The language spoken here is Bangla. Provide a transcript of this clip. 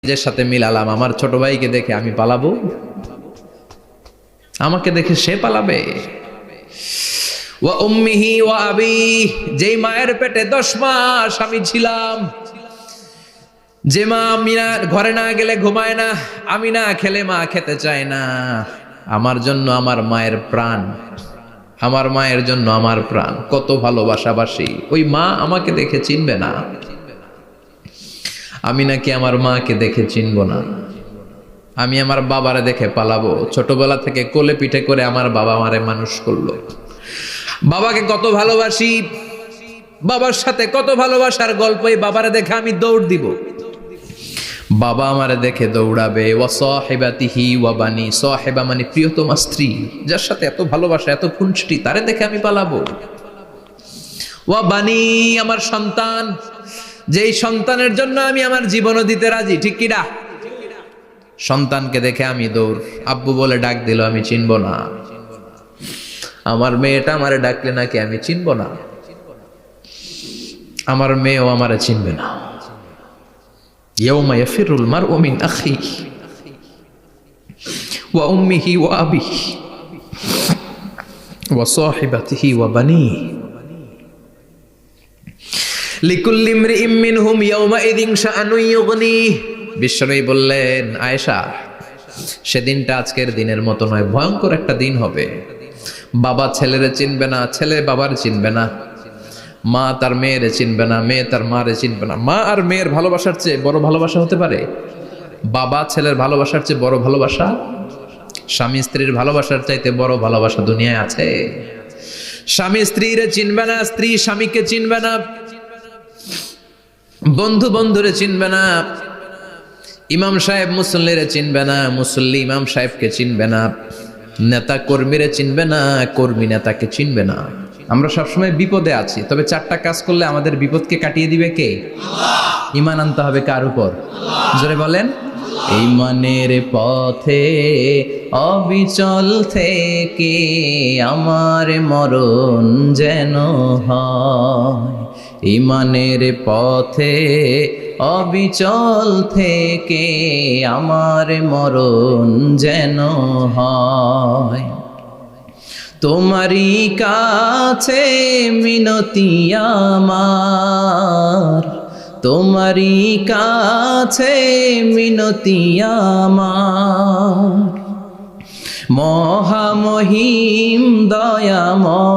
যে সাথে মিলালাম, আমার ছোট ভাইকে দেখে আমি পালাবো? আমাকে দেখে সে পালাবে? ওয়া উম্মিহি ওয়া আবি, যেই মায়ের পেটে 10 মাস আমি ছিলাম, যে মা আমি না ঘরে না গেলে ঘুমায় না, আমি না খেলে মা খেতে চায় না, আমার জন্য আমার মায়ের প্রাণ, আমার মায়ের জন্য আমার প্রাণ, কত ভালোবাসাবাসী। ওই মা আমাকে দেখে চিনবে না, আমি নাকি আমার মাকে দেখে চিনব না? আমি আমার বাবারে দেখে পালাবো? ছোটবেলা থেকে কোলে পিঠে করে আমার বাবা আমারে মানুষ করলো, বাবাকে কত ভালোবাসি, বাবার সাথে কত ভালোবাসার গল্প, এই বাবারে দেখে আমি দৌড় দিব, বাবা আমারে দেখে দৌড়াবে। ওয়া সাহিবাতিহি ওয়া বানি, সাহিবা মানে প্রিয়তমা স্ত্রী, যার সাথে এত ভালোবাসা এত খুনসুটি, তারে দেখে আমি পালাবো। ওয়া বানি, আমার সন্তান, যেই সন্তানের জন্য আমি আমার জীবনও দিতে রাজি, ঠিক কিনা? সন্তানকে দেখে আমি দৌড়, আব্বু বলে ডাক দিল আমি চিনব না, আমার মেয়েটা আমারে ডাকলে নাকি আমি চিনব না, আমার মেয়েও আমারে চিনবে না। ইয়াউমা ইয়াফিরুল মারউ মিন আখিহি ওয়া উম্মিহি ওয়া আবিহি ওয়া সাহিবাতিহি ওয়া বানিহি লিকুল্লি ইমরিইম মিনহুম ইয়াউমাইযিন শাআনুন ইউগনিহি। বিশ্বনবী বললেন, আয়েশা, সেদিনটা আজকের দিনের মতো নয়, ভয়ঙ্কর একটা দিন হবে। বাবা ছেলেরে চিনবে না, ছেলে বাবার চিনবে না, মা তার মেয়েরে চিনবে না, মেয়ে তার মারে চিনবে না। মা আর মেয়ের ভালোবাসার চেয়ে বড় ভালোবাসা হতে পারে? বাবা ছেলের ভালোবাসার চেয়ে বড় ভালোবাসা? স্বামী স্ত্রীর ভালোবাসার চাইতে বড় ভালোবাসা দুনিয়ায় আছে? স্বামী স্ত্রীরে চিনবে না, স্ত্রী স্বামীকে চিনবে না, বন্ধু বন্ধুরে চিনবে না, ইমাম সাহেব মুসল্লিরে চিনবে না, মুসল্লি ইমাম সাহেবকে চিনবে না, নেতা কর্মীরে চিনবে না, কর্মী নেতাকে চিনবে না। আমরা সবসময় বিপদে আছি, তবে 4টা কাজ করলে আমাদের বিপদকে কাটিয়ে দিবে কে? আল্লাহ। ঈমান আনতে হবে কার উপর? জোরে বলেন। ঈমানের পথে অবিচল থেকে আমার মরণ যেন হয়, ঈমানের পথে অবিচল থেকে আমার মরণ যেন হয়। তোমারই কাছে মিনতি আমার, তোমারই কাছে মিনতি আমার, মহামহিম দয়াময়